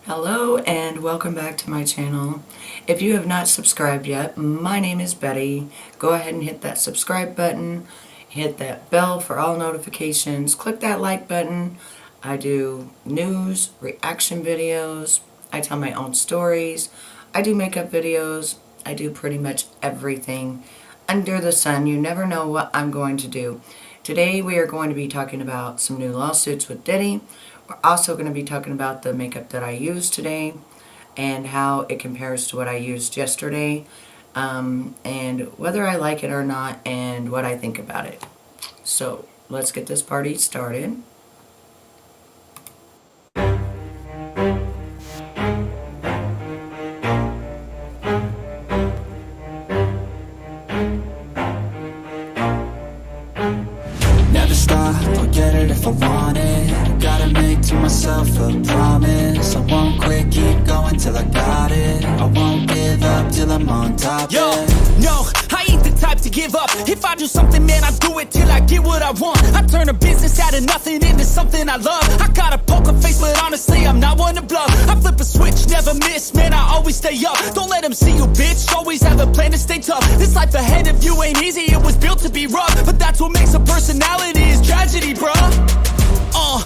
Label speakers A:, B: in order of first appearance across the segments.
A: Hello and welcome back to my channel. If you have not subscribed yet, my name is Betty. Go ahead and hit that subscribe button, hit that bell for all notifications, click that like button. I do news, reaction videos, I tell my own stories, I do makeup videos, I do pretty much everything under the sun. You never know what I'm going to do. Today we are going to be talking about some new lawsuits with Dewey. We're also going to be talking about the makeup that I used today and how it compares to what I used yesterday, and whether I like it or not and what I think about it. So let's get this party started.
B: Never stop, I'll get it if I want it. Gotta make to myself a promise. I won't quit, keep going till I got it. I won't give up till I'm on top.
C: Yo, no, I ain't the type to give up. If I do something, man, I do it till I get what I want. I turn a business out of nothing into something I love. I got a poker face, but honestly, I'm not one to bluff. I flip a switch, never miss, man, I always stay up. Don't let them see you, bitch, always have a plan to stay tough. This life ahead of you ain't easy, it was built to be rough. But that's what makes a personality, is tragedy, bruh.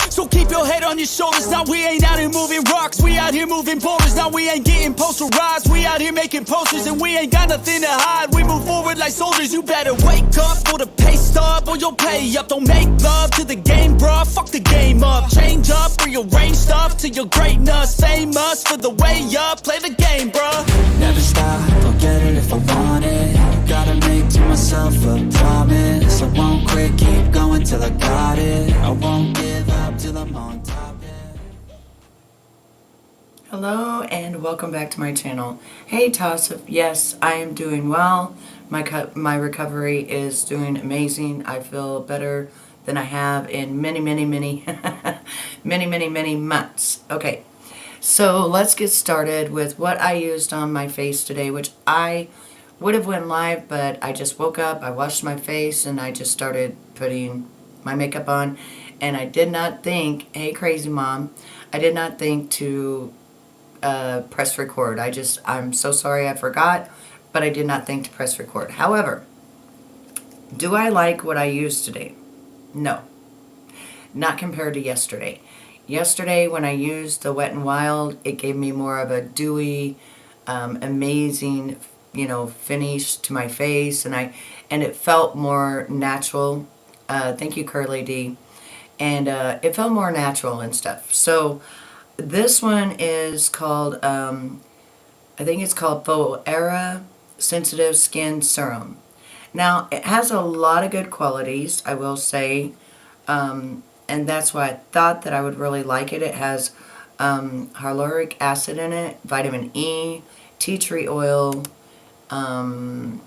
C: So keep your head on your shoulders. Now we ain't out here moving rocks, we out here moving boulders. Now we ain't getting posterized, we out here making posters. And we ain't got nothing to hide, we move forward like soldiers. You better wake up for the pay stub or you'll pay up. Don't make love to the game, bruh, fuck the game up. Change up, rearrange stuff to your greatness. Famous for the way up, play the game, bruh.
B: Never stop, I'll get it if I want it. Gotta make to myself a promise. I won't quit, keep going till I got it. I won't give up till I'm on top.
A: Hello and welcome back to my channel. Hey Taja, yes, I am doing well. My recovery is doing amazing. I feel better than I have in many many months. Okay, so let's get started with what I used on my face today, which I would have went live, but I just woke up, I washed my face, and I just started putting my makeup on. And I did not think, hey crazy mom, I did not think to press record. I'm so sorry, I forgot, but I did not think to press record. However, do I like what I used today? No, not compared to yesterday. Yesterday when I used the Wet n Wild, it gave me more of a dewy, amazing, finish to my face, and it felt more natural. Thank you, Curly D. And it felt more natural and stuff. So this one is called, I think it's called Era Sensitive Skin Serum. Now, it has a lot of good qualities, I will say, and that's why I thought that I would really like it. It has hyaluronic acid in it, vitamin E, tea tree oil, and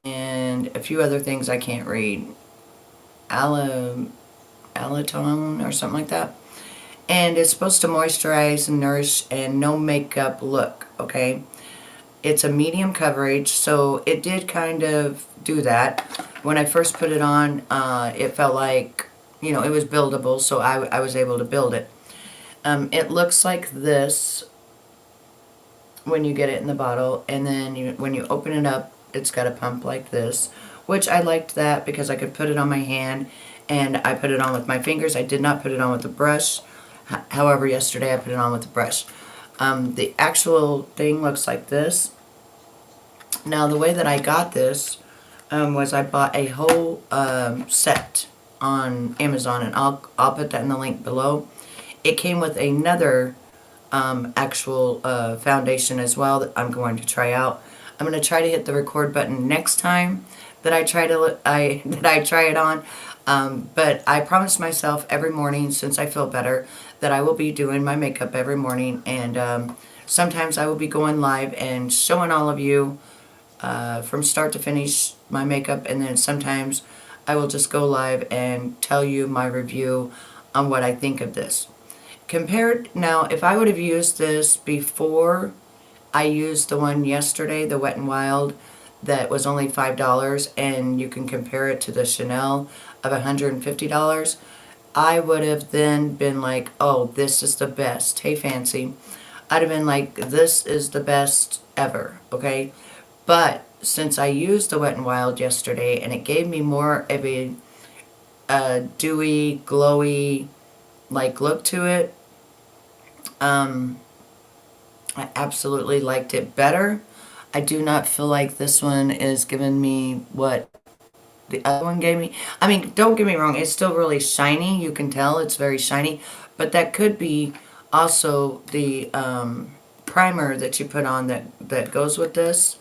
A: a few other things I can't read. Allantoin or something like that. And it's supposed to moisturize and nourish and no makeup look, okay? It's a medium coverage, so it did kind of do that. When I first put it on, it felt like, it was buildable, so I was able to build it. It looks like this when you get it in the bottle, and then when you open it up, it's got a pump like this, which I liked that because I could put it on my hand, and I put it on with my fingers. I did not put it on with a brush. However, yesterday I put it on with a brush. The actual thing looks like this. Now, the way that I got this was I bought a whole set on Amazon, and I'll put that in the link below. It came with another actual foundation as well that I'm going to try out. I'm going to try to hit the record button next time that I try it on. But I promised myself every morning, since I feel better, that I will be doing my makeup every morning, and sometimes I will be going live and showing all of you from start to finish my makeup, and then sometimes I will just go live and tell you my review on what I think of this. Now, if I would have used this before I used the one yesterday, the Wet n Wild, that was only $5, and you can compare it to the Chanel of $150, I would have then been like, oh, this is the best. Hey, Fancy. I'd have been like, this is the best ever, okay? But since I used the Wet n Wild yesterday and it gave me more of a dewy, glowy, like, look to it, I absolutely liked it better. I do not feel like this one is giving me what the other one gave me. I mean, don't get me wrong, it's still really shiny. You can tell it's very shiny. But that could be also the primer that you put on that goes with this.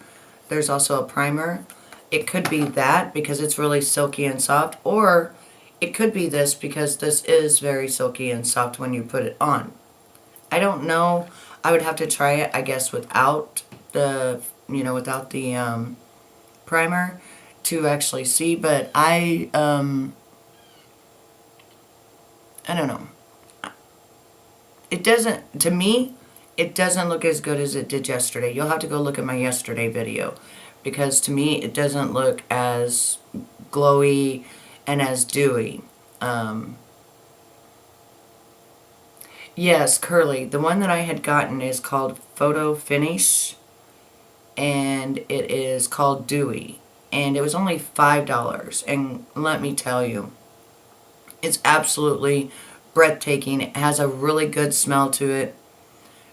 A: There's also a primer. It could be that because it's really silky and soft. Or it could be this because this is very silky and soft when you put it on. I don't know. I would have to try it, I guess, without the, without the primer to actually see. But I don't know. It doesn't, to me, it doesn't look as good as it did yesterday. You'll have to go look at my yesterday video because to me, it doesn't look as glowy and as dewy. Yes, curly. The one that I had gotten is called Photo Finish, and it is called Dewey, and it was only $5. And let me tell you, it's absolutely breathtaking. It has a really good smell to it.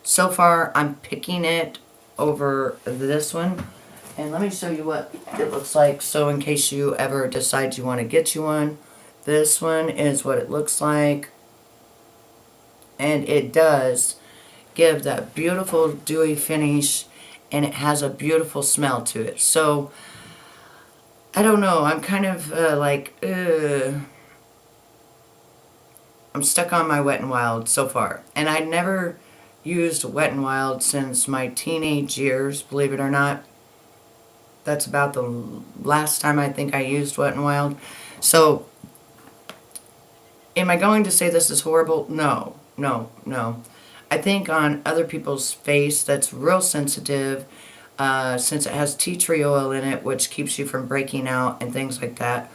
A: So far, I'm picking it over this one, and let me show you what it looks like. So in case you ever decide you want to get you one, this one is what it looks like. And it does give that beautiful dewy finish, and it has a beautiful smell to it. So, I don't know. I'm kind of I'm stuck on my Wet n Wild so far. And I never used Wet n Wild since my teenage years, believe it or not. That's about the last time I think I used Wet n Wild. So, am I going to say this is horrible? No. No. I think on other people's face that's real sensitive, since it has tea tree oil in it, which keeps you from breaking out and things like that,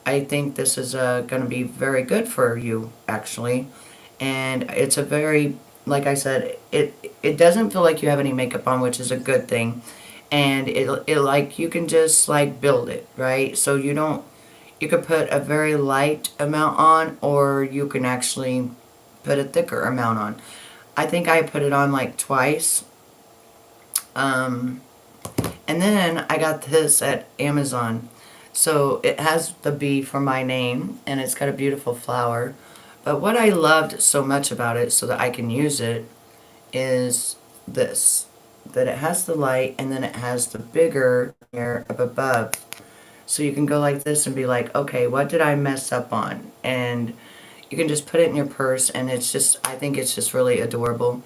A: I think this is going to be very good for you, actually. And it's a very, like I said, it doesn't feel like you have any makeup on, which is a good thing. And it like, you can just like build it, right? So you could put a very light amount on, or you can actually put a thicker amount on. I think I put it on like twice. And then I got this at Amazon. So it has the B for my name, and it's got a beautiful flower. But what I loved so much about it, so that I can use it, is this. That it has the light, and then it has the bigger mirror up above. So you can go like this and be like, okay, what did I mess up on? And you can just put it in your purse, and it's just, I think it's just really adorable.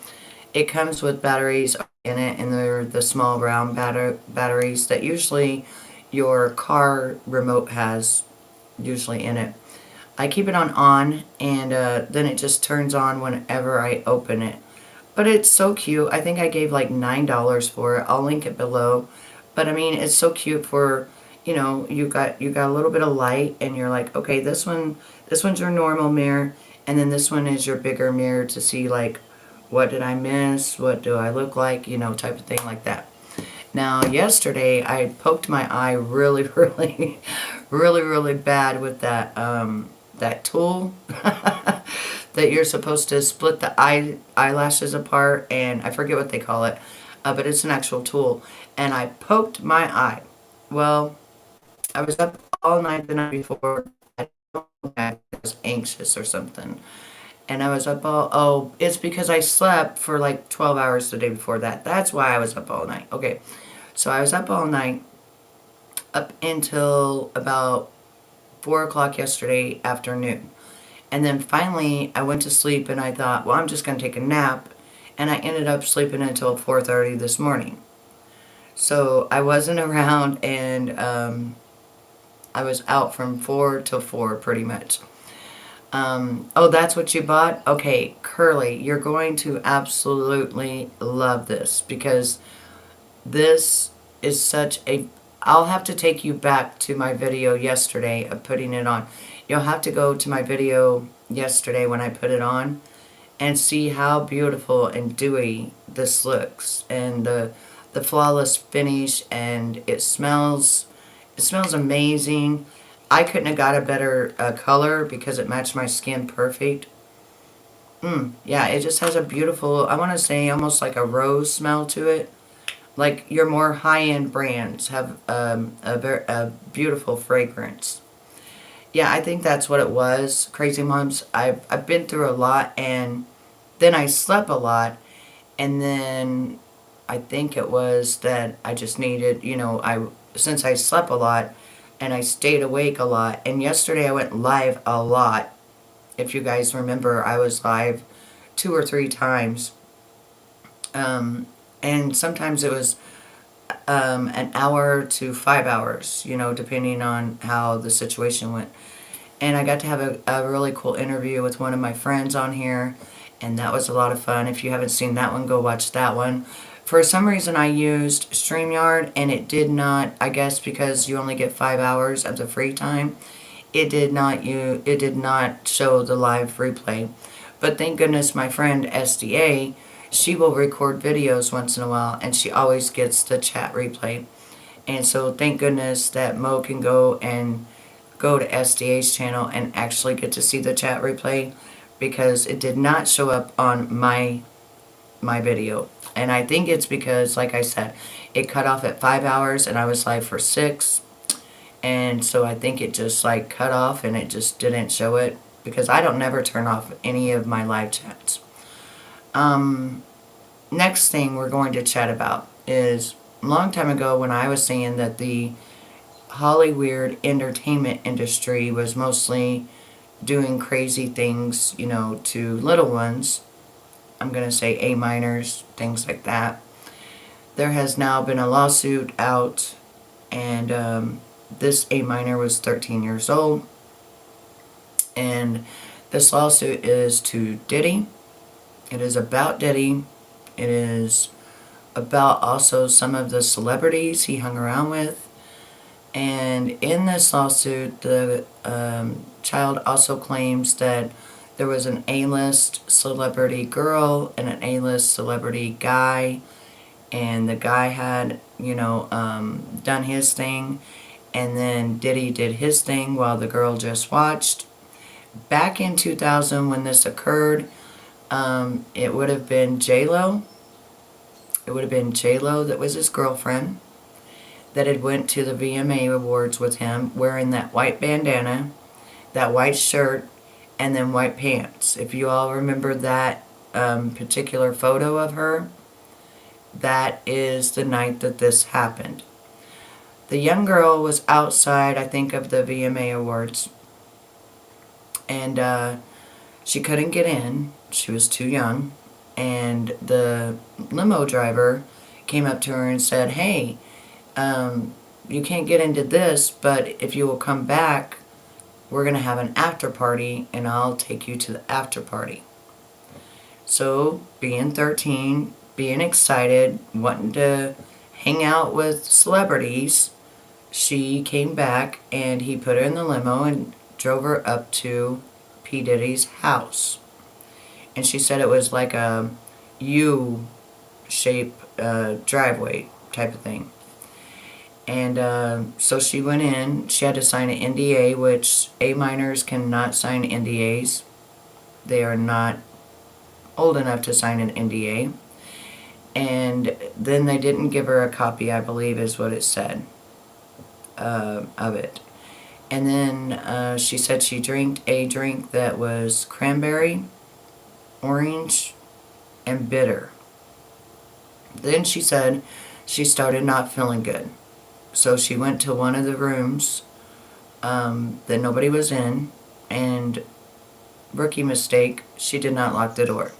A: It comes with batteries in it, and they're the small round batteries that usually your car remote has usually in it. I keep it on, and then it just turns on whenever I open it. But it's so cute. I think I gave like $9 for it. I'll link it below. But I mean, it's so cute for, you got a little bit of light, and you're like, okay, this one's your normal mirror, and then this one is your bigger mirror to see like, what did I miss? What do I look like? Type of thing like that. Now, yesterday I poked my eye really, really, really bad with that that tool that you're supposed to split the eyelashes apart, and I forget what they call it, but it's an actual tool. And I poked my eye. Well, I was up all night the night before. I don't know, I was anxious or something. And I was up it's because I slept for like 12 hours the day before that. That's why I was up all night. Okay, so I was up all night, up until about 4 o'clock yesterday afternoon. And then finally I went to sleep, and I thought, well, I'm just going to take a nap. And I ended up sleeping until 4:30 this morning. So I wasn't around, and I was out from 4 till 4 pretty much. Oh, that's what you bought? Okay, Curly, you're going to absolutely love this, because this is such a... I'll have to take you back to my video yesterday of putting it on. You'll have to go to my video yesterday when I put it on and see how beautiful and dewy this looks, and the flawless finish, and it smells amazing. I couldn't have got a better color because it matched my skin perfect. Yeah, it just has a beautiful, I want to say almost like a rose smell to it. Like your more high-end brands have a beautiful fragrance. Yeah, I think that's what it was. Crazy Moms, I've been through a lot, and then I slept a lot, and then I think it was that I just needed, since I slept a lot and I stayed awake a lot, and yesterday I went live a lot. If you guys remember, I was live 2 or 3 times. And sometimes it was an hour to 5 hours, depending on how the situation went. And I got to have a really cool interview with one of my friends on here, and that was a lot of fun. If you haven't seen that one, go watch that one. For some reason, I used StreamYard, and it did not, I guess because you only get 5 hours of the free time, it did not show the live replay. But thank goodness my friend SDA, she will record videos once in a while, and she always gets the chat replay. And so thank goodness that Mo can go to SDA's channel and actually get to see the chat replay, because it did not show up on my video. And I think it's because, like I said, it cut off at 5 hours and I was live for 6. And so I think it just like cut off and it just didn't show it, because I don't never turn off any of my live chats. Next thing we're going to chat about is a long time ago when I was saying that the Hollywood entertainment industry was mostly doing crazy things, to little ones. I'm going to say A minors, things like that. There has now been a lawsuit out, and this A minor was 13 years old. And this lawsuit is to Diddy. It is about Diddy. It is about also some of the celebrities he hung around with. And in this lawsuit, the child also claims that there was an A-list celebrity girl and an A-list celebrity guy. And the guy had, done his thing. And then Diddy did his thing while the girl just watched. Back in 2000 when this occurred, it would have been J-Lo. It would have been J-Lo that was his girlfriend, that had went to the VMA Awards with him wearing that white bandana, that white shirt, and then white pants. If you all remember that particular photo of her, that is the night that this happened. The young girl was outside, I think, of the VMA Awards, and she couldn't get in. She was too young, and the limo driver came up to her and said, "Hey, you can't get into this, but if you will come back, we're going to have an after party, and I'll take you to the after party." So, being 13, being excited, wanting to hang out with celebrities, she came back, and he put her in the limo and drove her up to P. Diddy's house. And she said it was like a U-shape driveway type of thing. And so she went in. She had to sign an NDA, which A minors cannot sign NDAs. They are not old enough to sign an NDA. And then they didn't give her a copy, I believe is what it said, of it. And then she said she drank a drink that was cranberry, orange, and bitter. Then she said she started not feeling good. So she went to one of the rooms that nobody was in, and rookie mistake, she did not lock the door.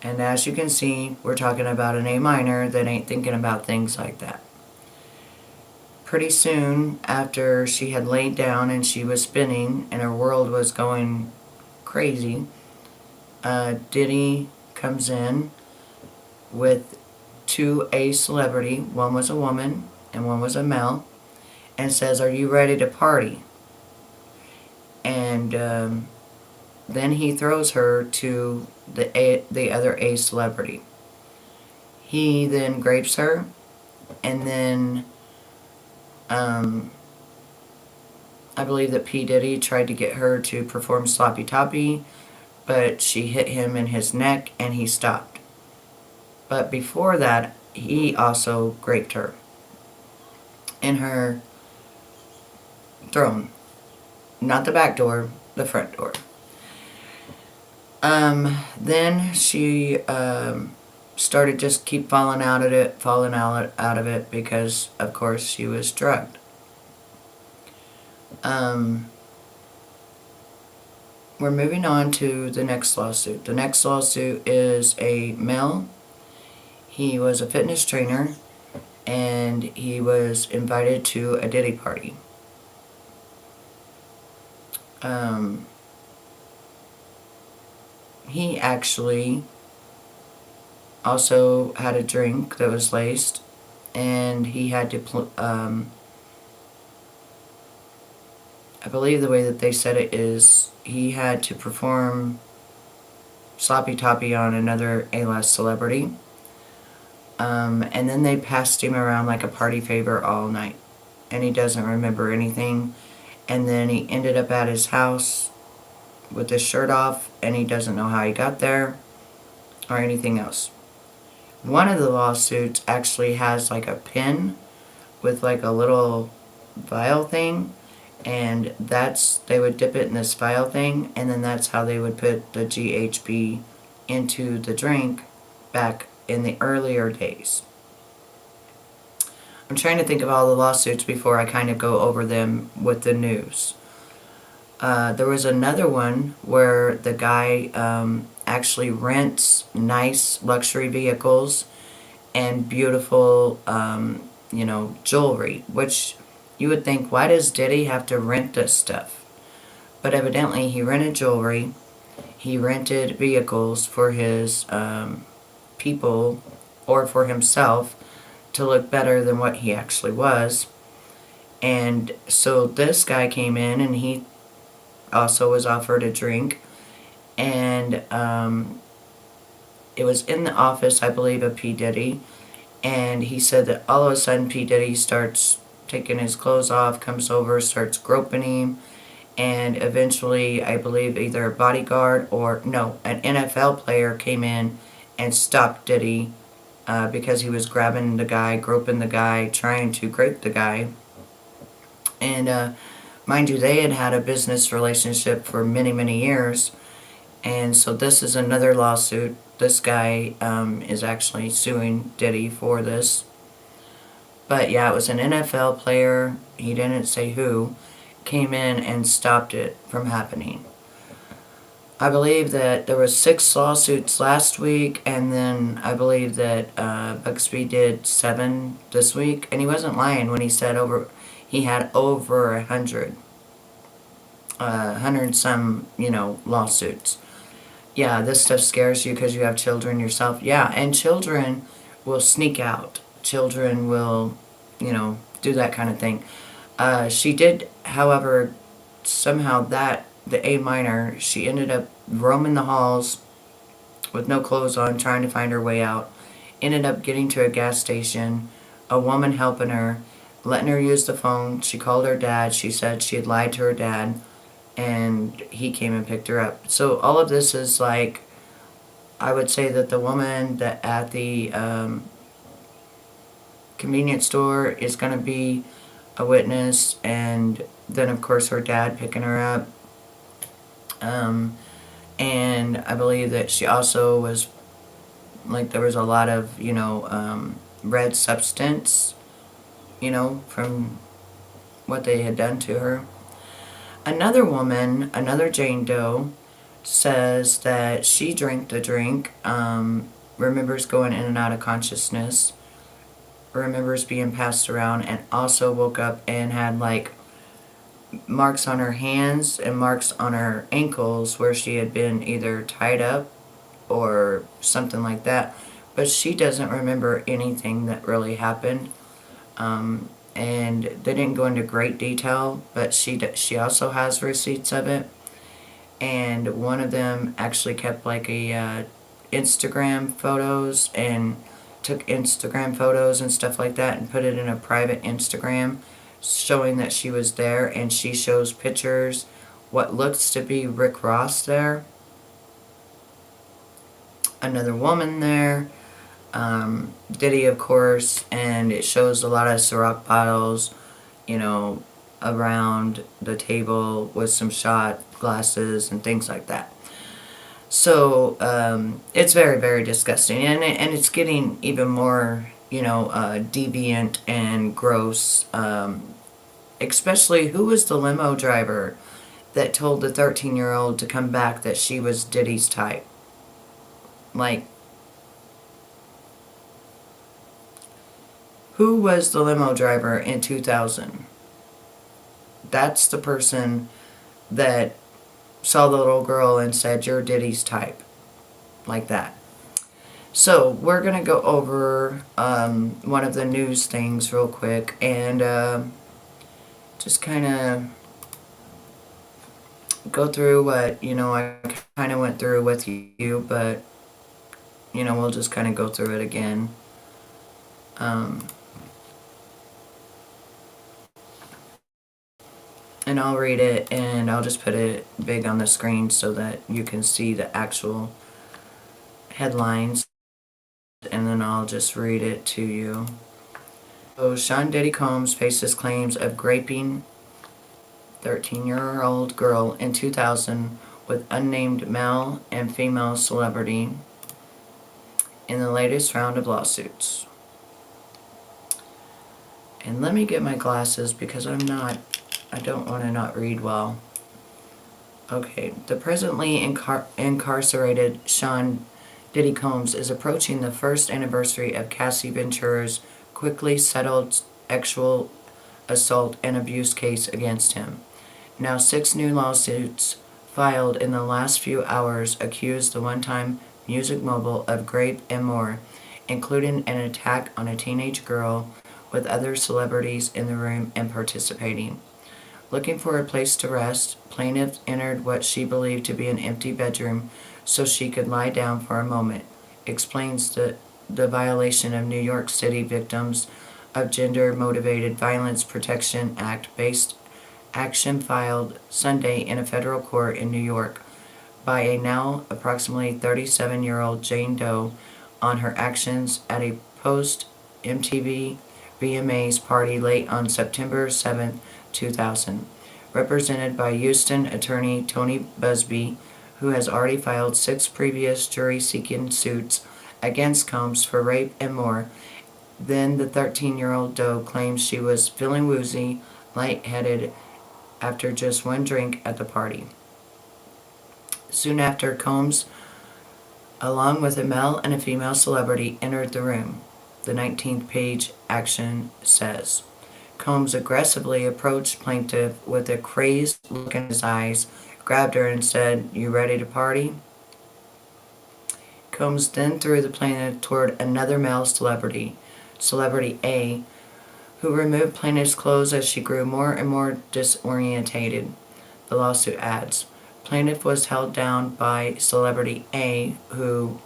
A: And as you can see, we're talking about an A minor that ain't thinking about things like that. Pretty soon after she had laid down and she was spinning and her world was going crazy, Diddy comes in with a celebrity. One was a woman and one was a male, and says, "Are you ready to party?" and then he throws her to the other A celebrity. He then grapes her, and then I believe that P. Diddy tried to get her to perform sloppy toppy, but she hit him in his neck and he stopped. But before that, he also raped her in her throne. Not the back door, the front door. Then she started just keep falling out of it because, of course, she was drugged. We're moving on to the next lawsuit. The next lawsuit is a male. He was a fitness trainer, and he was invited to a Diddy party. He actually also had a drink that was laced, and he had to, I believe the way that they said it is, he had to perform sloppy toppy on another A-list celebrity. And then they passed him around like a party favor all night. And he doesn't remember anything. And then he ended up at his house with his shirt off, and he doesn't know how he got there or anything else. One of the lawsuits actually has like a pin with like a little vial thing, and they would dip it in this vial thing, and then that's how they would put the GHB into the drink back in the earlier days. I'm trying to think of all the lawsuits before I kind of go over them with the news. There was another one where the guy actually rents nice luxury vehicles and beautiful, jewelry, which you would think, why does Diddy have to rent this stuff? But evidently he rented jewelry, he rented vehicles for his people or for himself to look better than what he actually was. And so this guy came in, and he also was offered a drink, and it was in the office, I believe, of P. Diddy, and he said that all of a sudden P. Diddy starts taking his clothes off, comes over, starts groping him, and eventually, I believe, either a bodyguard an NFL player came in and stopped Diddy because he was grabbing the guy, groping the guy, trying to grape the guy. And mind you, they had a business relationship for many, many years. And so this is another lawsuit. This guy is actually suing Diddy for this. But yeah, it was an NFL player, he didn't say who, came in and stopped it from happening. I believe that there was 6 lawsuits last week, and then I believe that Buxby did 7 this week. And he wasn't lying when he said he had over 100 some, lawsuits. Yeah, this stuff scares you because you have children yourself. Yeah, and children will sneak out. Children will, do that kind of thing. She did, however, somehow the A minor, she ended up roaming the halls with no clothes on, trying to find her way out. Ended up getting to a gas station, a woman helping her, letting her use the phone. She called her dad. She said she had lied to her dad, and he came and picked her up. So all of this is like, I would say that the woman that at the convenience store is going to be a witness, and then of course her dad picking her up. And I believe that she also was, like, there was a lot of, red substance, from what they had done to her. Another woman, another Jane Doe, says that she drank the drink, remembers going in and out of consciousness, remembers being passed around, and also woke up and had, like, marks on her hands and marks on her ankles where she had been either tied up or something like that. But she doesn't remember anything that really happened. and they didn't go into great detail, but she also has receipts of it. And one of them actually kept like a Instagram photos and took Instagram photos and stuff like that and put it in a private Instagram showing that she was there, and she shows pictures what looks to be Rick Ross there, another woman there, Diddy of course, and it shows a lot of Ciroc bottles, you know, around the table with some shot glasses and things like that. So it's very, very disgusting, and it's getting even more, deviant and gross. Especially, who was the limo driver that told the 13-year-old to come back that she was Diddy's type? Like, who was the limo driver in 2000? That's the person that saw the little girl and said, "You're Diddy's type." Like that. So, we're going to go over one of the news things real quick, and just kind of go through what, I kind of went through with you, but, we'll just kind of go through it again. And I'll read it, and I'll just put it big on the screen so that you can see the actual headlines, and then I'll just read it to you. So, Sean Diddy Combs faces claims of raping 13-year-old girl in 2000 with unnamed male and female celebrity in the latest round of lawsuits. And let me get my glasses because I don't want to not read well. Okay, the presently incarcerated Sean Diddy Combs is approaching the first anniversary of Cassie Ventura's quickly settled sexual assault and abuse case against him. Now 6 new lawsuits filed in the last few hours accuse the one-time music mogul of rape and more, including an attack on a teenage girl with other celebrities in the room and participating. Looking for a place to rest, plaintiff entered what she believed to be an empty bedroom so she could lie down for a moment, explains the violation of New York City Victims of Gender-Motivated Violence Protection Act-based action filed Sunday in a federal court in New York by a now approximately 37-year-old Jane Doe on her actions at a post-MTV VMAs party late on September 7, 2000. Represented by Houston attorney Tony Busby, who has already filed 6 previous jury-seeking suits against Combs for rape and more. Then the 13-year-old Doe claims she was feeling woozy, lightheaded after just one drink at the party. Soon after, Combs, along with a male and a female celebrity, entered the room, the 19th page action says. Combs aggressively approached plaintiff with a crazed look in his eyes, grabbed her and said, "You ready to party?" Combs then threw the plaintiff toward another male celebrity, Celebrity A, who removed plaintiff's clothes as she grew more and more disorientated. The lawsuit adds, plaintiff was held down by Celebrity A, who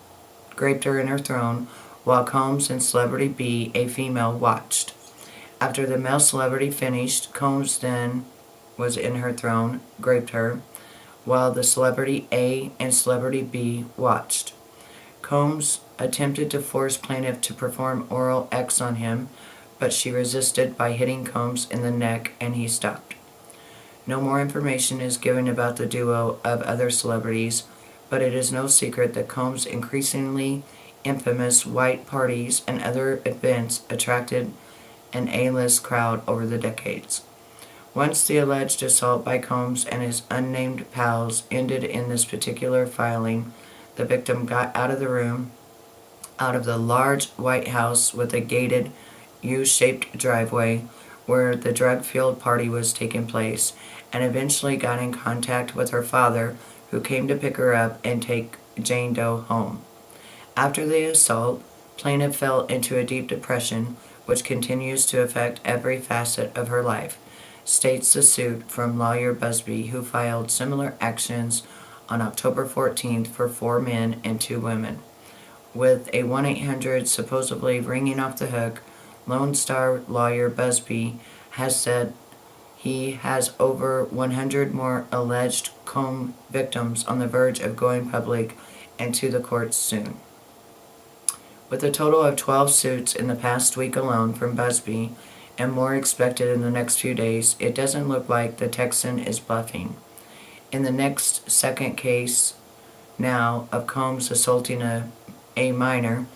A: raped her in her throne, while Combs and Celebrity B, a female, watched. After the male celebrity finished, Combs then was in her throne, raped her, while the Celebrity A and Celebrity B watched. Combs attempted to force plaintiff to perform oral X on him, but she resisted by hitting Combs in the neck, and he stopped. No more information is given about the duo of other celebrities, but it is no secret that Combs' increasingly infamous white parties and other events attracted an A-list crowd over the decades. Once the alleged assault by Combs and his unnamed pals ended in this particular filing, the victim got out of the room, out of the large White House with a gated U-shaped driveway where the drug-fueled party was taking place, and eventually got in contact with her father, who came to pick her up and take Jane Doe home. After the assault, plaintiff fell into a deep depression, which continues to affect every facet of her life, states the suit from lawyer Busby, who filed similar actions on October 14th for 4 men and 2 women. With a 1-800 supposedly ringing off the hook, Lone Star lawyer Busby has said he has over 100 more alleged comb victims on the verge of going public and to the courts soon. With a total of 12 suits in the past week alone from Busby, and more expected in the next few days, it doesn't look like the Texan is bluffing. In the next second case now of Combs assaulting a minor,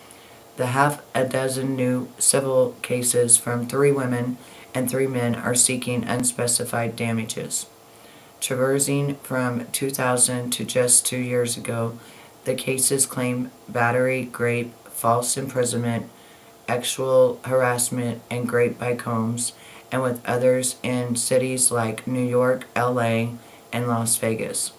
A: the half a dozen new civil cases from 3 women and 3 men are seeking unspecified damages. Traversing from 2000 to just 2 years ago, the cases claim battery, rape, false imprisonment, sexual harassment, and rape by Combs, and with others in cities like New York, LA, and Las Vegas.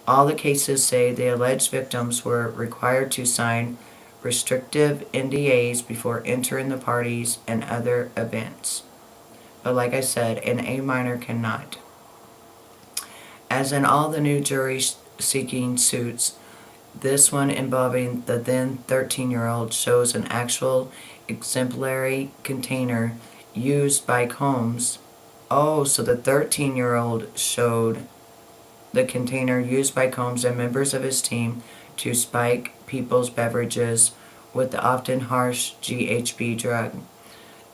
A: All the cases say the alleged victims were required to sign restrictive NDAs before entering the parties and other events. But like I said, an A minor cannot. As in all the new jury-seeking suits, this one involving the then 13-year-old shows an actual exemplary container used by Combs. Oh, so the 13-year-old showed the container used by Combs and members of his team to spike people's beverages with the often harsh GHB drug.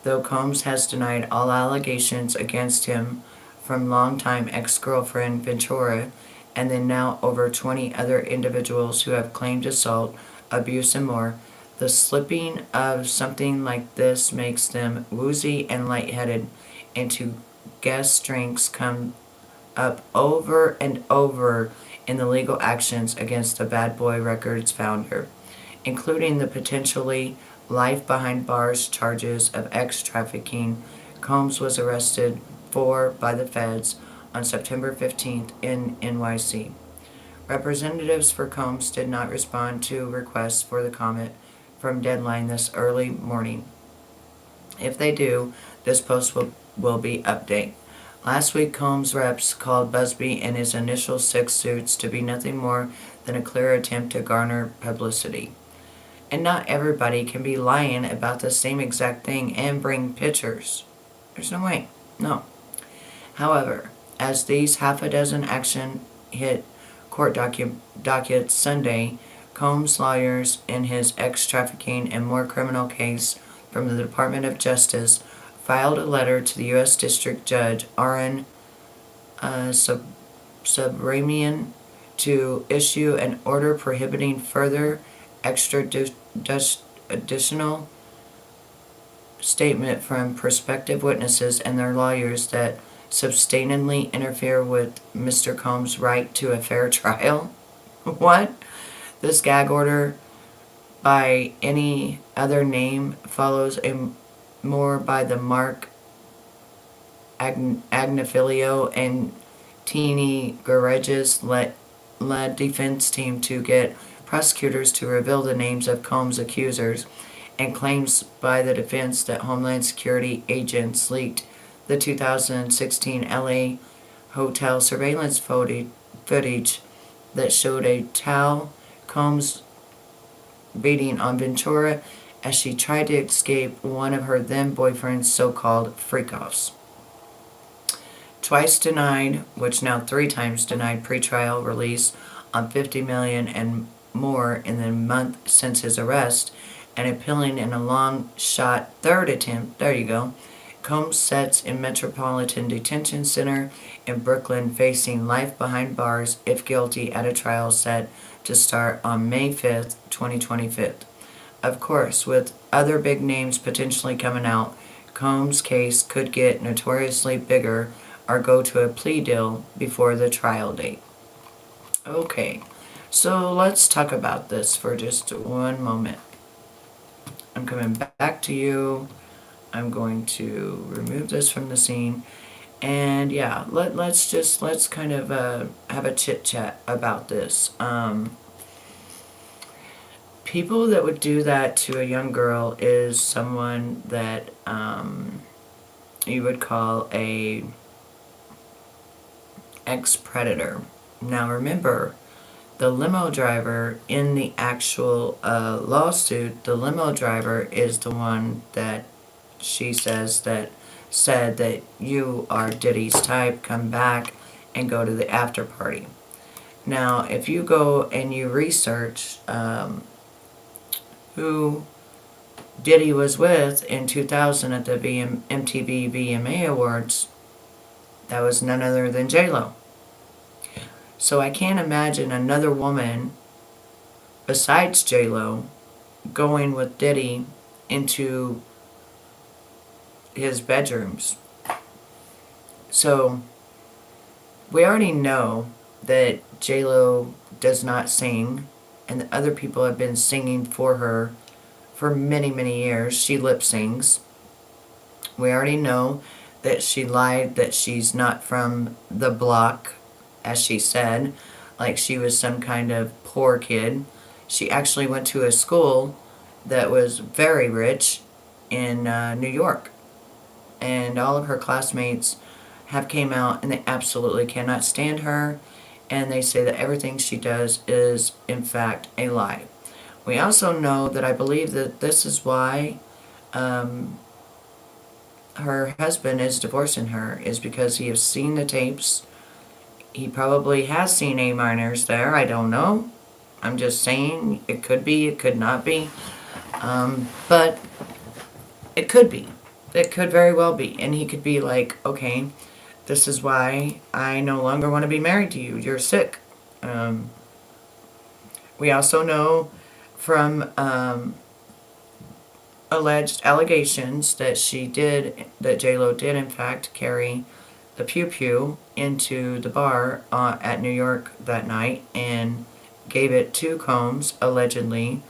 A: Though Combs has denied all allegations against him from longtime ex-girlfriend Ventura, and then now over 20 other individuals who have claimed assault, abuse, and more, the slipping of something like this makes them woozy and lightheaded, and to guest drinks come up over and over in the legal actions against the Bad Boy Records founder, including the potentially life behind bars charges of ex-trafficking Combs was arrested for by the feds on September 15th in NYC. Representatives for Combs did not respond to requests for the comment from Deadline this early morning. If they do, this post will be update. Last week, Combs' reps called Busby and his initial 6 suits to be nothing more than a clear attempt to garner publicity. And not everybody can be lying about the same exact thing and bring pictures. There's no way. No. However, as these half a dozen action hit court dockets Sunday, Combs' lawyers in his ex-trafficking and more criminal case from the Department of Justice filed a letter to the U.S. District Judge Aaron Subramian to issue an order prohibiting further additional statement from prospective witnesses and their lawyers that substantially interfere with Mr. Combs' right to a fair trial. What? This gag order, by any other name, follows more by the Mark Agnifilio and Teeny Gareges led defense team to get prosecutors to reveal the names of Combs' accusers, and claims by the defense that Homeland Security agents leaked the 2016 LA hotel surveillance footage that showed a towel Combs beating on Ventura as she tried to escape one of her then boyfriend's so-called freak-offs. Twice denied, which now 3 times denied pretrial release on $50 million and more in the month since his arrest, and appealing in a long-shot 3rd attempt, there you go, Combs sits in Metropolitan Detention Center in Brooklyn facing life behind bars if guilty at a trial set to start on May 5th, 2025. Of course, with other big names potentially coming out, Combs' case could get notoriously bigger or go to a plea deal before the trial date. Okay, so let's talk about this for just one moment. I'm coming back to you. I'm going to remove this from the scene. And yeah, let's kind of have a chit chat about this. People that would do that to a young girl is someone that you would call a ex-predator. Now remember, the limo driver in the actual lawsuit, the limo driver is the one that she says that said that you are Diddy's type, come back and go to the after party. Now, if you go and you research who Diddy was with in 2000 at the MTV VMA Awards, that was none other than J-Lo. So I can't imagine another woman besides J-Lo going with Diddy into his bedrooms. So we already know that J-Lo does not sing, and that other people have been singing for her for many, many years. She lip sings. We already know that she lied, that she's not from the block, as she said, like she was some kind of poor kid. She actually went to a school that was very rich in New York. And all of her classmates have came out and they absolutely cannot stand her. And they say that everything she does is, in fact, a lie. We also know that I believe that this is why her husband is divorcing her, is because he has seen the tapes. He probably has seen A minors there. I don't know. I'm just saying it could be, it could not be. But it could be. It could very well be. And he could be like, okay, this is why I no longer want to be married to you. You're sick. We also know from alleged allegations that that J-Lo did in fact carry the pew-pew into the bar at New York that night and gave it to Combs, allegedly,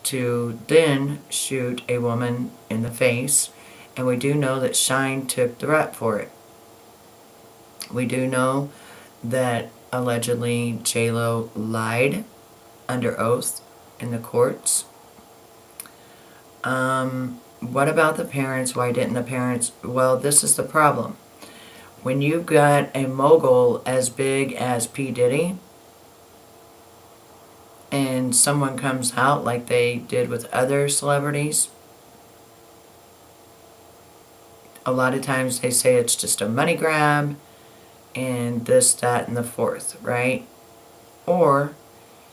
A: to then shoot a woman in the face. And we do know that Shine took the rap for it. We do know that allegedly J-Lo lied under oath in the courts. What about the parents? Why didn't the parents? Well, this is the problem. When you've got a mogul as big as P. Diddy, and someone comes out like they did with other celebrities, a lot of times they say it's just a money grab, and this, that, and the fourth, right? Or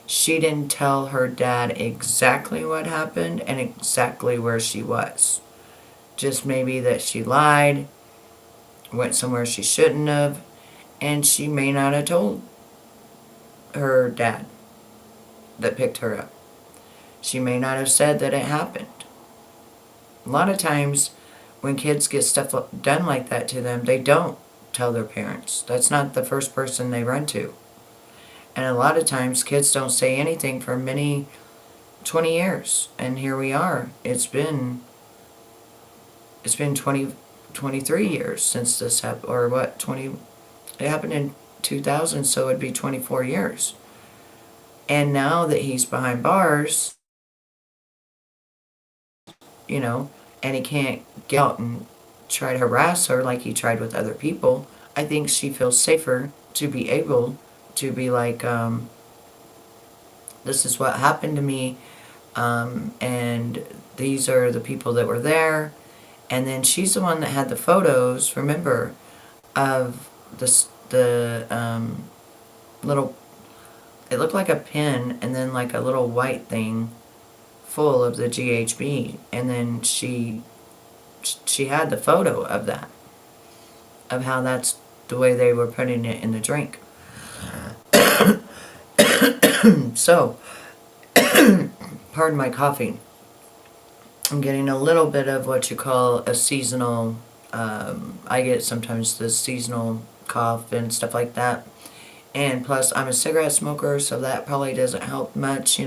A: she didn't tell her dad exactly what happened and exactly where she was. Just maybe that she lied, went somewhere she shouldn't have, and she may not have told her dad that picked her up. She may not have said that it happened. A lot of times when kids get stuff done like that to them, they don't tell their parents. That's not the first person they run to. And a lot of times kids don't say anything for 20 years. And here we are. It's been 23 years since this happened, or what, it happened in 2000, so it'd be 24 years. And now that he's behind bars, and he can't get out and try to harass her like he tried with other people, I think she feels safer to be able to be like, this is what happened to me, and these are the people that were there. And then she's the one that had the photos, remember, of the little, it looked like a pin and then like a little white thing full of the GHB. And then she had the photo of that, of how that's the way they were putting it in the drink. So, pardon my coughing. I'm getting a little bit of what you call a seasonal, I get sometimes the seasonal cough and stuff like that. And plus, I'm a cigarette smoker, so that probably doesn't help much,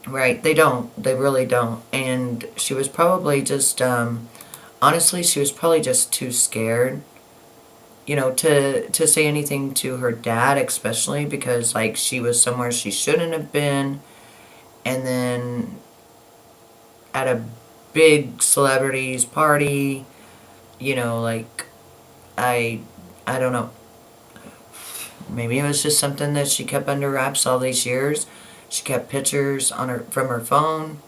A: Right, they don't. They really don't. And she was probably just, honestly, she was probably just too scared to say anything to her dad, especially because like she was somewhere she shouldn't have been, and then at a big celebrity's party, like I I don't know. Maybe it was just something that she kept under wraps all these years. She kept pictures on her from her phone,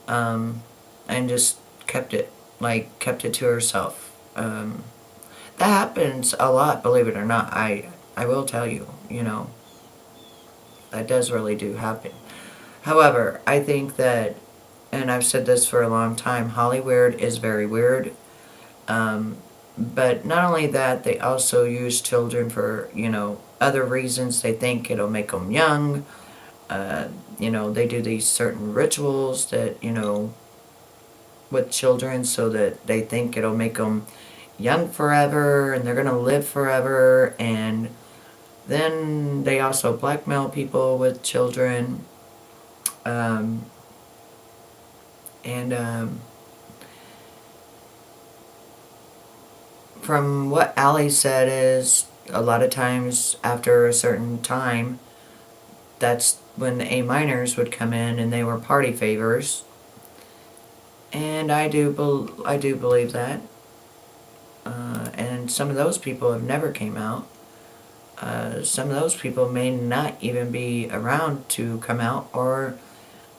A: and just kept it to herself. That happens a lot, believe it or not. I will tell you, that does really do happen. However, I think that, and I've said this for a long time, Hollywood is very weird. But not only that, they also use children for, other reasons. They think it'll make them young. They do these certain rituals that, with children so that they think it'll make them young forever and they're going to live forever. And then they also blackmail people with children. Um, and From what Allie said is a lot of times after a certain time, that's when the A minors would come in and they were party favors. And I do believe that. And some of those people have never came out. Some of those people may not even be around to come out, or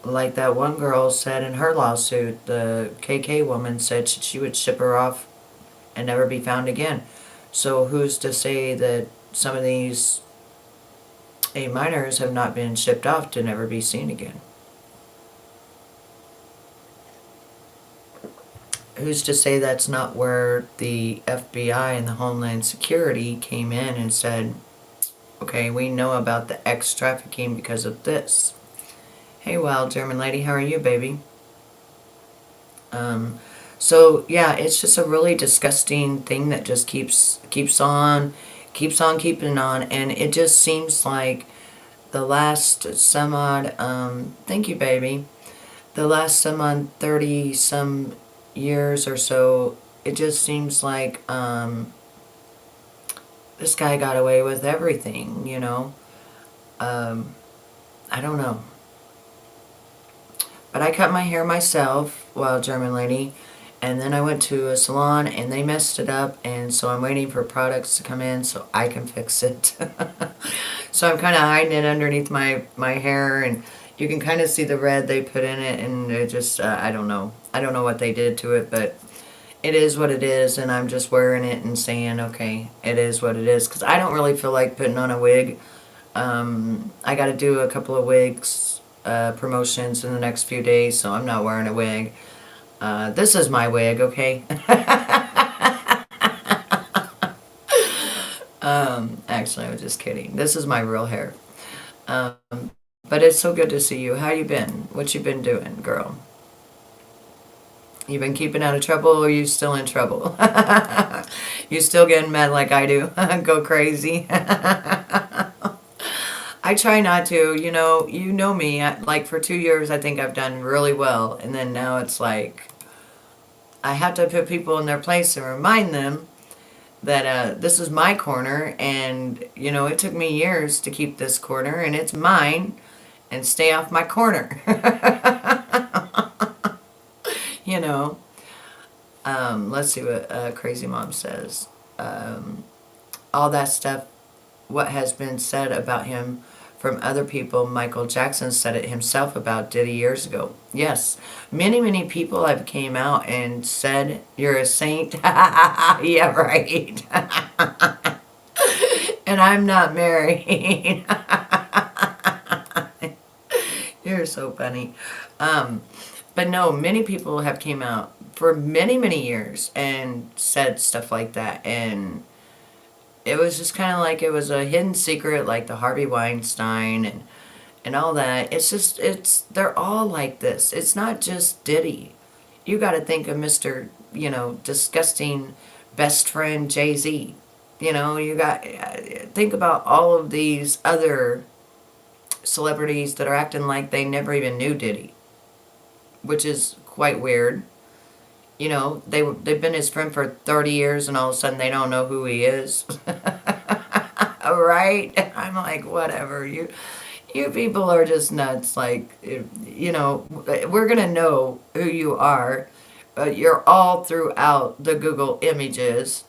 A: like that one girl said in her lawsuit, the KK woman said she would ship her off and never be found again. So who's to say that some of these A minors have not been shipped off to never be seen again? Who's to say that's not where the FBI and the Homeland Security came in and said, okay, we know about the X trafficking because of this. Hey, wild German lady, how are you, baby? So yeah, it's just a really disgusting thing that just keeps on keeping on, and it just seems like the last some odd thank you, baby. The last some odd 30 some years or so, it just seems like this guy got away with everything, I don't know. But I cut my hair myself, wild German lady, and then I went to a salon and they messed it up, and so I'm waiting for products to come in so I can fix it. So I'm kind of hiding it underneath my hair, and you can kind of see the red they put in it, and it just, I don't know. I don't know what they did to it, but it is what it is, and I'm just wearing it and saying, okay, it is what it is, because I don't really feel like putting on a wig. I got to do a couple of wigs promotions in the next few days, so I'm not wearing a wig. This is my wig, okay? Actually, I was just kidding. This is my real hair. But it's so good to see you. How you been? What you been doing, girl? You been keeping out of trouble, or you still in trouble? You still getting mad like I do? Go crazy. I try not to, you know me. Like for 2 years, I think I've done really well, and then now it's like I have to put people in their place and remind them that this is my corner, and it took me years to keep this corner, and it's mine, and stay off my corner. you know. Let's see what Crazy Mom says. All that stuff, what has been said about him from other people. Michael Jackson said it himself about Diddy years ago. Yes, many people have came out and said, you're a saint. Yeah, right. And I'm not married. You're so funny. But no, many people have came out for many years and said stuff like that, and it was just kind of like it was a hidden secret, like the Harvey Weinstein and all that. They're all like this. It's not just Diddy. You got to think of Mr. Disgusting best friend JayZ. You got think about all of these other celebrities that are acting like they never even knew Diddy, which is quite weird. they've been his friend for 30 years, and all of a sudden they don't know who he is. Right? I'm like, whatever. You people are just nuts. Like, we're gonna know who you are. You're all throughout the Google images,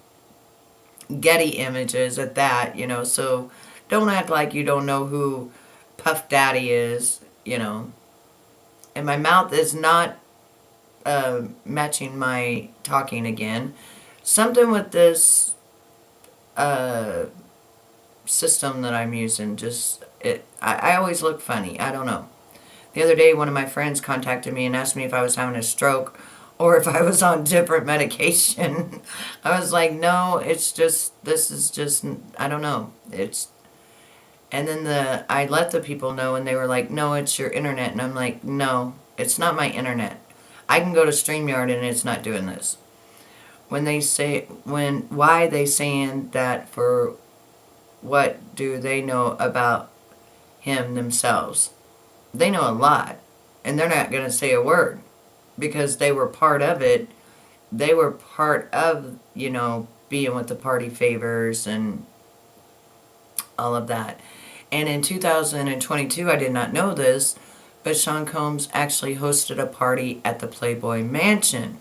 A: Getty images at that. So don't act like you don't know who Puff Daddy is. And my mouth is not matching my talking again. Something with this system that I'm using, I always look funny. I don't know. The other day, one of my friends contacted me and asked me if I was having a stroke or if I was on different medication. I was like, no, this is just, I don't know. And then I let the people know, and they were like, no, it's your internet. And I'm like, no, it's not my internet. I can go to StreamYard and it's not doing this. Why they saying that? For what do they know about him themselves? They know a lot, and they're not going to say a word because they were part of it. They were part of, being with the party favors and all of that. And in 2022, I did not know this, but Sean Combs actually hosted a party at the Playboy Mansion,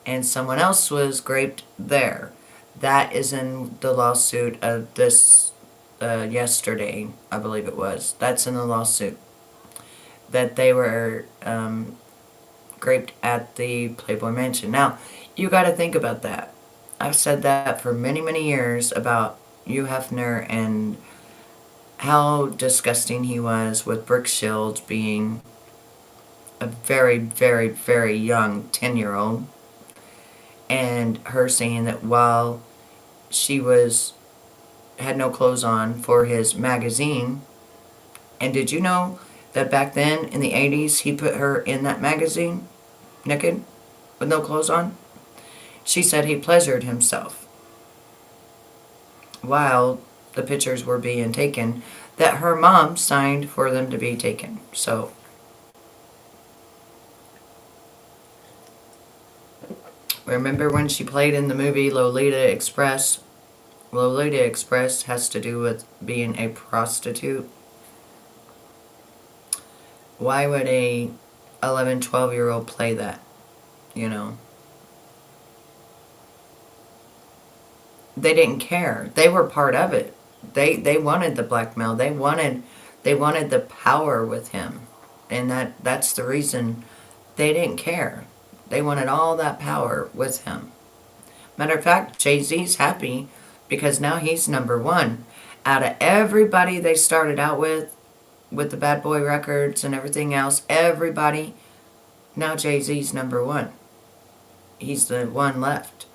A: and someone else was graped there. That is in the lawsuit of this yesterday, I believe it was. That's in the lawsuit, that they were graped at the Playboy Mansion. Now, you got to think about that. I've said that for many, many years about Hugh Hefner and how disgusting he was, with Brooke Shields being a very, very, very young 10-year-old, and her saying that while she had no clothes on for his magazine. And did you know that back then in the 80s he put her in that magazine naked with no clothes on? She said he pleasured himself while the pictures were being taken, that her mom signed for them to be taken. So remember when she played in the movie Lolita Express? Lolita Express has to do with being a prostitute. Why would a 11, 12-year-old play that? They didn't care. They were part of it. They wanted the blackmail. They wanted the power with him. And that's the reason they didn't care. They wanted all that power with him. Matter of fact, JayZ's happy because now he's number one. Out of everybody they started out with the Bad Boy records and everything else, everybody, now JayZ's number one. He's the one left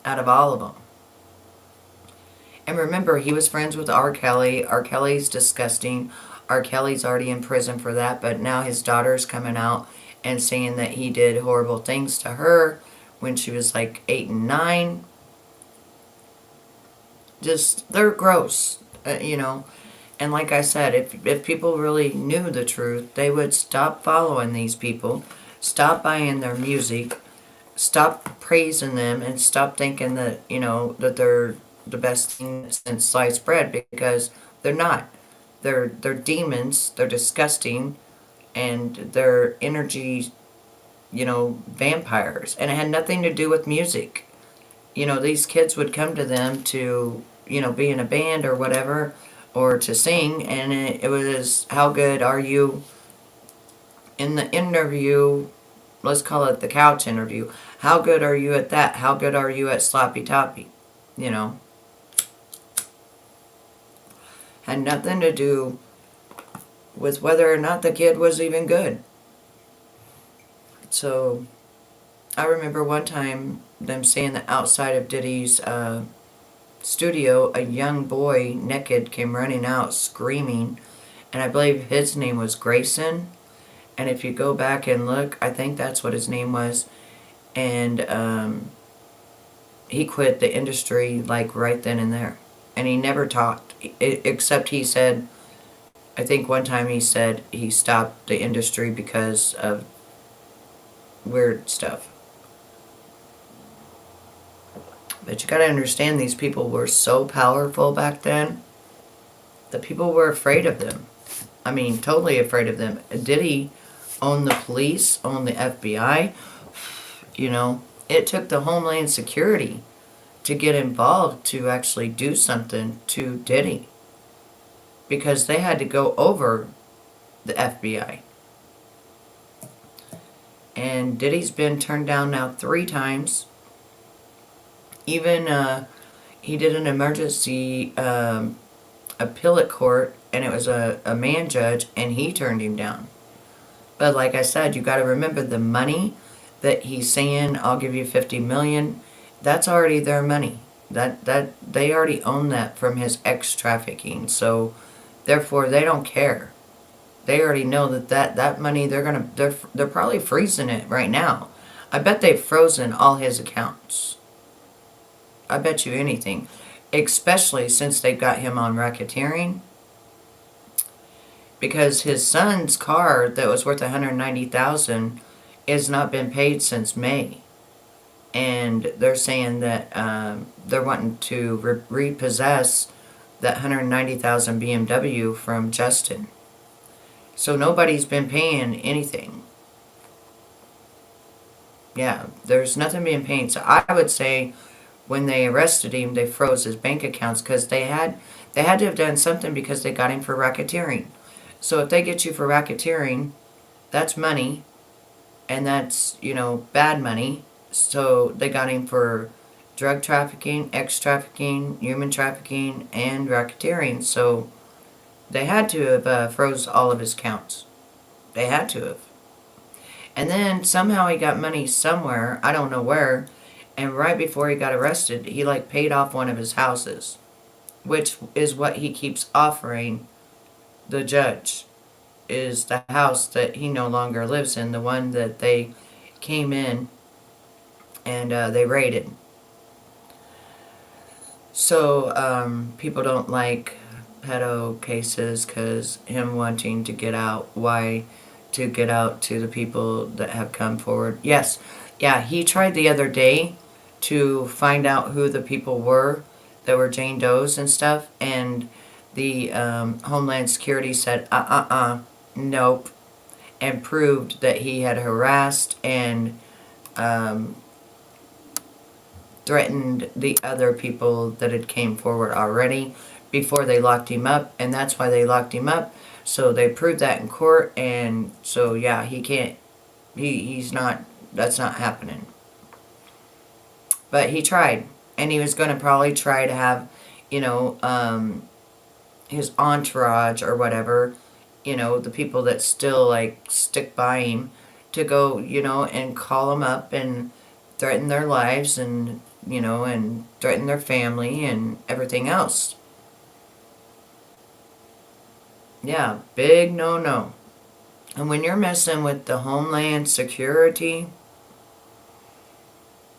A: out of all of them. And remember, he was friends with R. Kelly. R. Kelly's disgusting. R. Kelly's already in prison for that, but now his daughter's coming out and saying that he did horrible things to her when she was like 8 and 9. Just, they're gross, And like I said, if people really knew the truth, they would stop following these people, stop buying their music, stop praising them, and stop thinking that, that they're the best thing since sliced bread, because they're not. They're demons, they're disgusting, and they're energy, vampires. And it had nothing to do with music. These kids would come to them to, be in a band or whatever, or to sing, and it was, how good are you in the interview? Let's call it the couch interview. How good are you at that? How good are you at sloppy toppy? Had nothing to do with whether or not the kid was even good. So I remember one time them saying that outside of Diddy's studio, a young boy naked came running out screaming, and I believe his name was Grayson. And if you go back and look, I think that's what his name was. And he quit the industry like right then and there, and he never talked, except he said, I think one time he said he stopped the industry because of weird stuff. But you gotta understand, these people were so powerful back then that people were afraid of them. I mean, totally afraid of them. Diddy owned the police, owned the FBI. You know, it took the Homeland Security to get involved to actually do something to Diddy, because they had to go over the FBI. And Diddy's been turned down now 3 times. Even he did an emergency appellate court, and it was a man judge, and he turned him down. But like I said, you got to remember, the money that he's saying, I'll give you $50 million, that's already their money. That they already own that from his ex-trafficking. So therefore, they don't care. They already know that money, they're probably freezing it right now. I bet they've frozen all his accounts. I bet you anything. Especially since they got him on racketeering. Because his son's car that was worth $190,000 has not been paid since May. And they're saying that they're wanting to repossess that $190,000 BMW from Justin. So nobody's been paying anything. Yeah, there's nothing being paid. So I would say, when they arrested him, they froze his bank accounts, because they had to have done something, because they got him for racketeering. So if they get you for racketeering, that's money, and that's, bad money. So they got him for drug trafficking, ex-trafficking, human trafficking, and racketeering. So they had to have froze all of his accounts. They had to have. And then somehow he got money somewhere, I don't know where, and right before he got arrested, he paid off one of his houses, which is what he keeps offering the judge, is the house that he no longer lives in, the one that they came in and they raided. So people don't like pedo cases, because him wanting to get out. Why? To get out to the people that have come forward. Yes, yeah, he tried the other day to find out who the people were that were Jane Does and stuff, and the Homeland Security said, nope, and proved that he had harassed and threatened the other people that had came forward already before they locked him up, and that's why they locked him up. So they proved that in court, and so yeah, he can't, he's not, that's not happening. But he tried, and he was going to probably try to have, his entourage or whatever, the people that still stick by him, to go, and call him up and threaten their lives, and, and threaten their family and everything else. Yeah, big no-no. And when you're messing with the Homeland Security,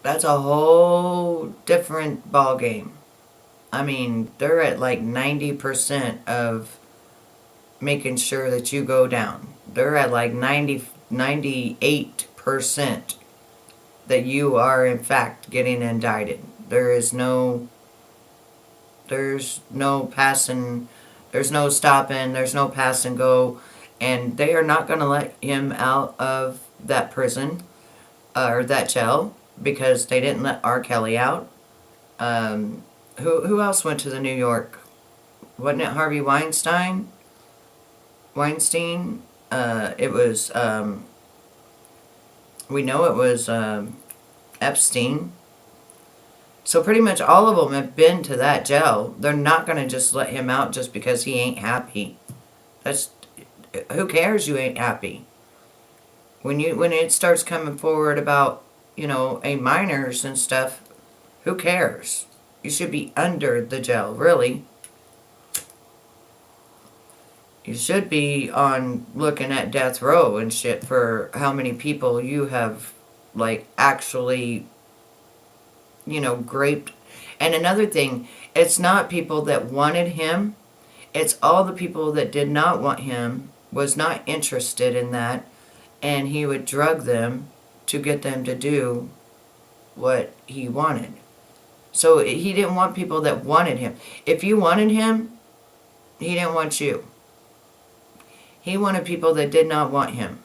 A: that's a whole different ball game. I mean, they're at 90% of making sure that you go down. They're at 98% that you are in fact getting indicted. There's no passing, there's no stopping, there's no pass and go, and they are not going to let him out of that prison or that jail, because they didn't let R. Kelly out. Who else went to the New York? Wasn't it Harvey Weinstein? It was, we know it was Epstein. So pretty much all of them have been to that jail. They're not going to just let him out just because he ain't happy. Who cares you ain't happy? When it starts coming forward about, A minors and stuff, who cares? You should be under the jail, really. You should be on looking at death row and shit for how many people you have, actually, raped. And another thing, it's not people that wanted him. It's all the people that did not want him, was not interested in that, and he would drug them to get them to do what he wanted. So he didn't want people that wanted him. If you wanted him, he didn't want you. He wanted people that did not want him.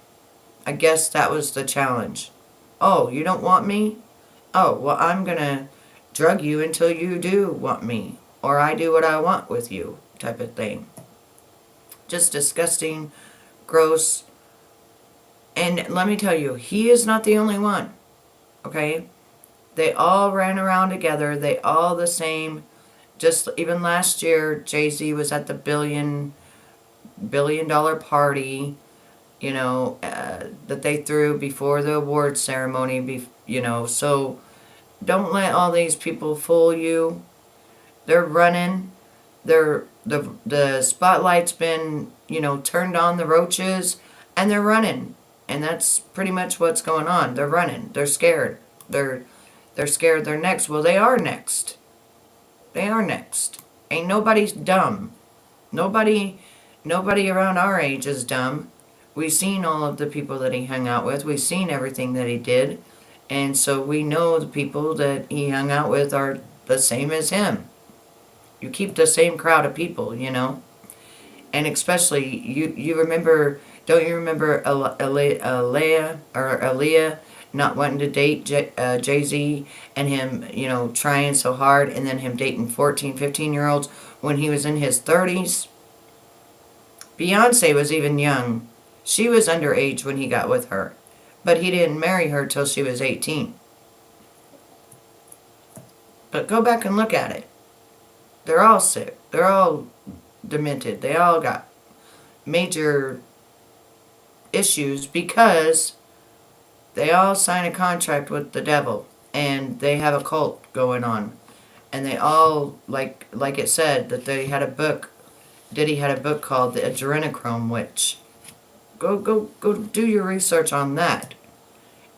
A: I guess that was the challenge. Oh, you don't want me? Oh, well, I'm going to drug you until you do want me. Or I do what I want with you, type of thing. Just disgusting, gross. And let me tell you, he is not the only one. Okay? They all ran around together. They all the same. Just even last year, JayZ was at the billion dollar party, that they threw before the award ceremony, so don't let all these people fool you. They're running. The spotlight's been, turned on the roaches, and they're running. And that's pretty much what's going on. They're running. They're scared. They're scared they're next. Well, they are next. They are next. Ain't nobody's dumb. Nobody around our age is dumb. We've seen all of the people that he hung out with. We've seen everything that he did. And so we know the people that he hung out with are the same as him. You keep the same crowd of people, And especially, you remember, don't you remember Aaliyah not wanting to date JayZ and him, trying so hard, and then him dating 14, 15-year-olds when he was in his 30s? Beyonce was even young. She was underage when he got with her. But he didn't marry her till she was 18. But go back and look at it. They're all sick. They're all demented. They all got major issues because they all sign a contract with the devil. And they have a cult going on. And they all, like it said, that they had a book. Diddy had a book called The Adrenochrome Witch. Go do your research on that.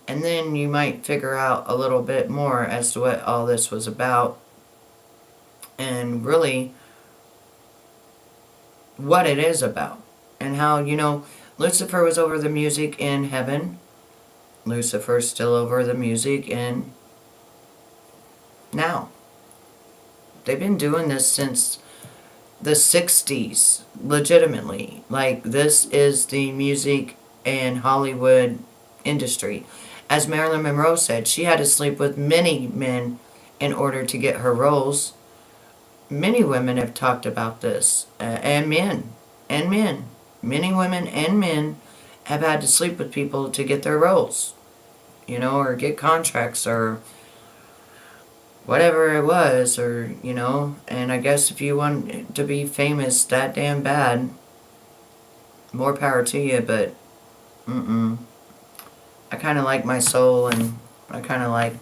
A: And then you might figure out a little bit more as to what all this was about. And really what it is about. And how, Lucifer was over the music in heaven. Lucifer's still over the music in now. They've been doing this since the 60s, legitimately. Like, this is the music and Hollywood industry. As Marilyn Monroe said, she had to sleep with many men in order to get her roles. Many women have talked about this, and men. Many women and men have had to sleep with people to get their roles, or get contracts, or whatever it was, or, and I guess if you want to be famous that damn bad, more power to you, but, I kind of like my soul, and I kind of like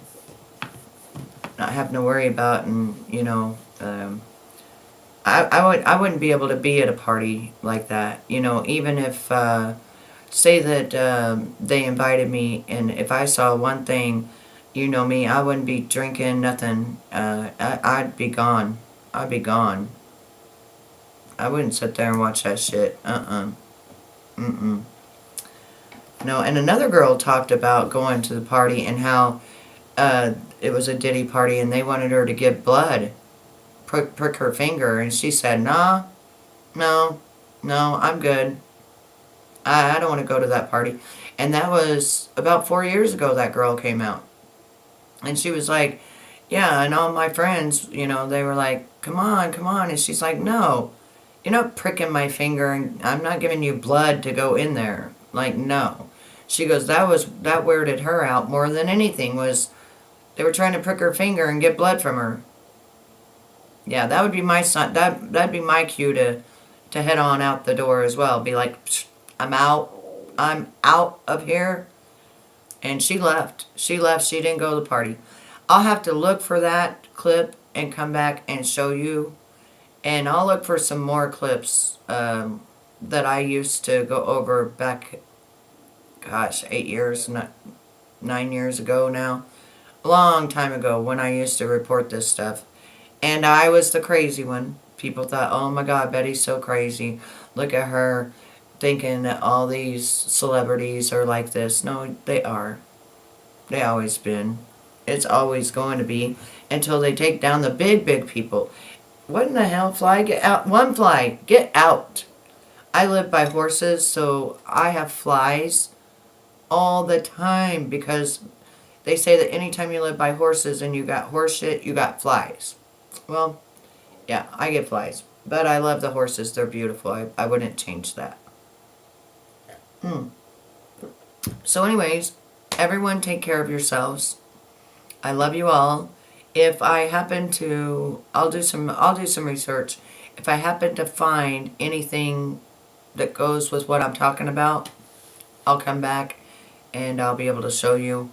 A: not having to worry about, and, I wouldn't be able to be at a party like that, even if, say that they invited me, and if I saw one thing, me, I wouldn't be drinking nothing. I'd be gone. I'd be gone. I wouldn't sit there and watch that shit. No, and another girl talked about going to the party and how it was a Diddy party and they wanted her to give blood, prick her finger, and she said, nah, no, I'm good. I don't want to go to that party. And that was about 4 years ago that girl came out. And she was like, yeah, and all my friends, they were like, come on. And she's like, no, you're not pricking my finger and I'm not giving you blood to go in there. Like, no. She goes, that weirded her out more than anything, was they were trying to prick her finger and get blood from her. Yeah, that would be my son. That'd be my cue to head on out the door as well. Be like, I'm out of here. And she left. She didn't go to the party. I'll have to look for that clip and come back and show you. And I'll look for some more clips that I used to go over back, 8 years, 9 years ago now. A long time ago when I used to report this stuff. And I was the crazy one. People thought, oh my God, Betty's so crazy. Look at her thinking that all these celebrities are like this. No, they are. They always been. It's always going to be until they take down the big, big people. What in the hell, fly? Get out. One fly, get out. I live by horses, so I have flies all the time because they say that anytime you live by horses and you got horse shit, you got flies. Well, yeah, I get flies. But I love the horses. They're beautiful. I wouldn't change that. So anyways, everyone take care of yourselves. I love you all. If I happen to, I'll do some research. If I happen to find anything that goes with what I'm talking about, I'll come back and I'll be able to show you.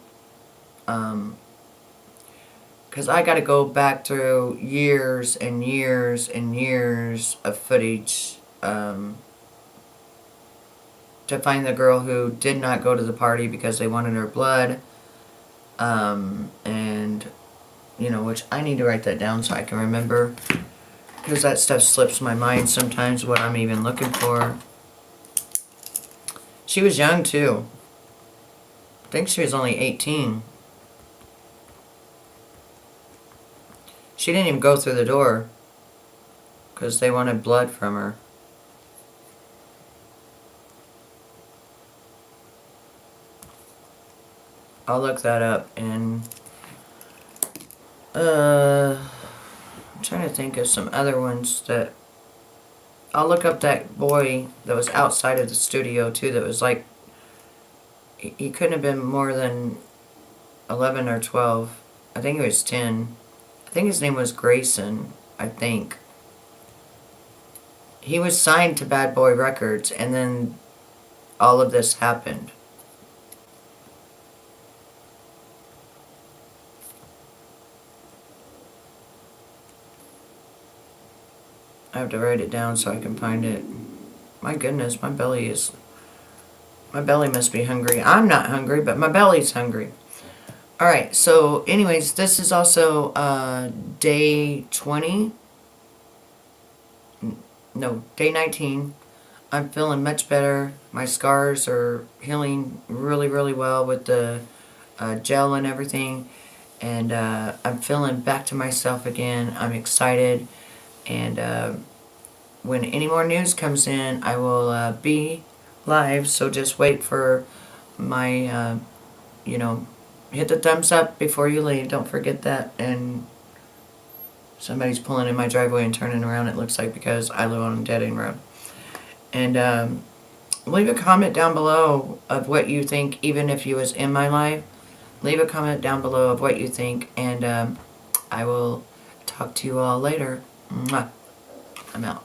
A: Because I got to go back through years and years and years of footage to find the girl who did not go to the party because they wanted her blood. And, you know, which I need to write that down so I can remember. Because that stuff slips my mind sometimes, what I'm even looking for. She was young, too. I think she was only 18. She didn't even go through the door. Because they wanted blood from her. I'll look that up and I'm trying to think of some other ones that I'll look up that boy that was outside of the studio too, that was like, he couldn't have been more than 11 or 12. I think he was 10. I think his name was Grayson, I think. He was signed to Bad Boy Records and then all of this happened. I have to write it down so I can find it. My goodness, my belly must be hungry. I'm not hungry, but my belly's hungry. Alright, so anyways, this is also day 20. No, day 19. I'm feeling much better. My scars are healing really, really well with the gel and everything. And I'm feeling back to myself again. I'm excited. And when any more news comes in, I will be live. So just wait for my, you know, hit the thumbs up before you leave. Don't forget that. And somebody's pulling in my driveway and turning around, it looks like, because I live on a dead-end road. And leave a comment down below of what you think, even if you was in my live. Leave a comment down below of what you think. And I will talk to you all later. Mwah. I'm out.